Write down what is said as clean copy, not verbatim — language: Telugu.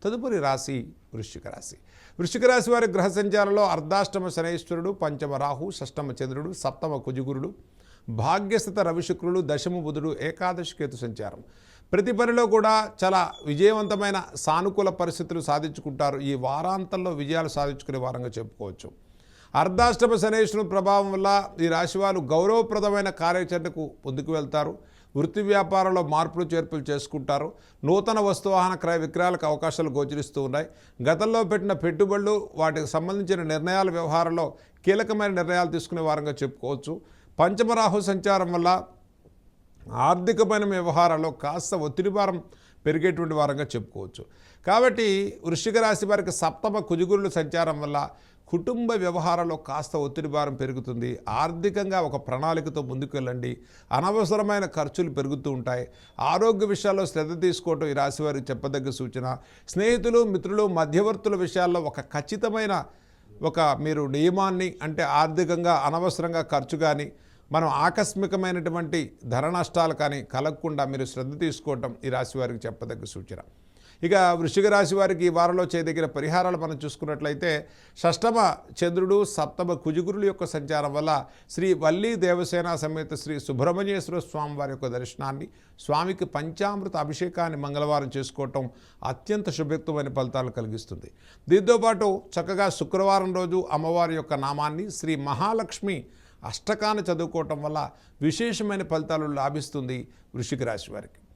తదుపరి రాశి వృశ్చిక రాశి. వృశ్చిక రాశి వారి గ్రహ సంచారంలో అర్ధాష్టమ శనైశ్వరుడు, పంచమ రాహు, షష్టమ చంద్రుడు, సప్తమ కుజగురుడు, భాగ్యస్థిత రవిశుక్రుడు, దశమ బుధుడు, ఏకాదశి కేతు సంచారం. ప్రతి పనిలో కూడా చాలా విజయవంతమైన సానుకూల పరిస్థితులు సాధించుకుంటారు. ఈ వారాంతంలో విజయాలు సాధించుకునే వారంగా చెప్పుకోవచ్చు. అర్ధాష్టమ శనైశ్వరుని ప్రభావం వల్ల ఈ రాశివారు గౌరవప్రదమైన కార్యాచరణకు ముందుకు వెళ్తారు. వృత్తి వ్యాపారంలో మార్పులు చేర్పులు చేసుకుంటారు. నూతన వస్తువాహన క్రయ విక్రయాలకు అవకాశాలు గోచరిస్తూ ఉన్నాయి. గతంలో పెట్టిన పెట్టుబడులు, వాటికి సంబంధించిన నిర్ణయాల వ్యవహారంలో కీలకమైన నిర్ణయాలు తీసుకునే వారంగా చెప్పుకోవచ్చు. పంచమరాహు సంచారం వల్ల ఆర్థికమైన వ్యవహారాల్లో కాస్త ఒత్తిడి భారం పెరిగేటువంటి వారంగా చెప్పుకోవచ్చు. కాబట్టి వృశ్చిక రాశి వారికి సప్తమ కుజగురుల సంచారం వల్ల కుటుంబ వ్యవహారాల్లో కాస్త ఒత్తిడి భారం పెరుగుతుంది. ఆర్థికంగా ఒక ప్రణాళికతో ముందుకు వెళ్ళండి. అనవసరమైన ఖర్చులు పెరుగుతూ ఉంటాయి. ఆరోగ్య విషయాల్లో శ్రద్ధ తీసుకోవటం ఈ రాశి వారికి చెప్పదగ్గ సూచన. స్నేహితులు, మిత్రులు, మధ్యవర్తుల విషయాల్లో ఒక ఖచ్చితమైన మీరు నియమాన్ని, అంటే ఆర్థికంగా అనవసరంగా ఖర్చు కానీ, మనం ఆకస్మికమైనటువంటి ధన నష్టాలు కానీ కలగకుండా మీరు శ్రద్ధ తీసుకోవటం ఈ రాశి వారికి చెప్పదగ్గ సూచన. ఇక వృశ్చిక రాశి వారికి ఈ వారంలో చేయదగిన పరిహారాలు మనం చూసుకున్నట్లయితే, షష్టమ చంద్రుడు, సప్తమ కుజగురుల యొక్క సంచారం వల్ల శ్రీ వల్లీ దేవసేన సమేత శ్రీ సుబ్రహ్మణ్యేశ్వర స్వామి వారి యొక్క దర్శనాన్ని, స్వామికి పంచామృత అభిషేకాన్ని మంగళవారం చేసుకోవటం అత్యంత శుభయుక్తమైన ఫలితాలు కలిగిస్తుంది. దీంతోపాటు చక్కగా శుక్రవారం రోజు అమ్మవారి యొక్క నామాన్ని, శ్రీ మహాలక్ష్మి అష్టకాన్ని చదువుకోవటం వల్ల విశేషమైన ఫలితాలు లాభిస్తుంది వృశ్చిక రాశి వారికి.